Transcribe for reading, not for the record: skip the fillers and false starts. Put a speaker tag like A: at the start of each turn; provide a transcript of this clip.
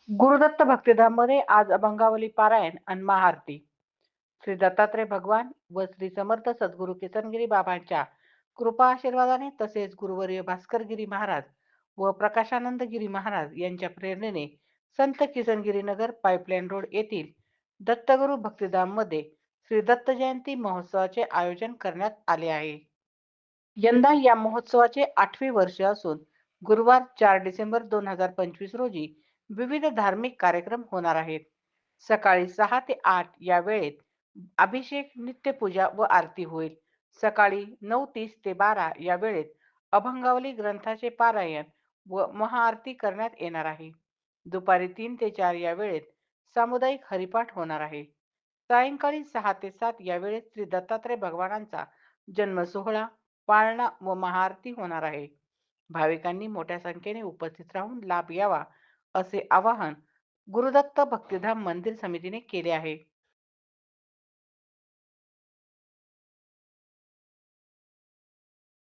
A: गुरुदत्त भक्तिधाम मध्ये आज अभंगावली पारायण आणि महाआरती. श्री दत्तात्रय भगवान व श्री समर्थ सद्गुरू किसनगिरी बाबांच्या कृपा आशीर्वादाने तसेच गुरुवर्य भास्करगिरी महाराज व प्रकाशानंदगिरी महाराज यांच्या प्रेरणेने संत किसनगिरी नगर पाईपलाईन रोड येथील दत्तगुरु भक्तिधाम मध्ये श्री दत्त जयंती महोत्सवाचे आयोजन करण्यात आले आहे. यंदा या महोत्सवाचे 8वे वर्ष असून गुरुवार 4 डिसेंबर 2025 रोजी विविध धार्मिक कार्यक्रम होणार आहेत. सकाळी 6 ते 8 या वेळेत अभिषेक, नित्यपूजा व आरती होईल. सकाळी 9:30 ते 12 या वेळेत अभंगावली ग्रंथाचे पारायण व महाआरती करण्यात येणार आहे. दुपारी 3 ते 4 या वेळेत सामुदायिक हरिपाठ होणार आहे. सायंकाळी 6 ते 7 या वेळेत श्री दत्तात्रय भगवानांचा जन्म सोहळा, पाळणा व महाआरती होणार आहे. भाविकांनी मोठ्या संख्येने उपस्थित राहून लाभ घ्यावा असे आवाहन गुरुदत्त भक्तिधाम मंदिर समितीने केले आहे.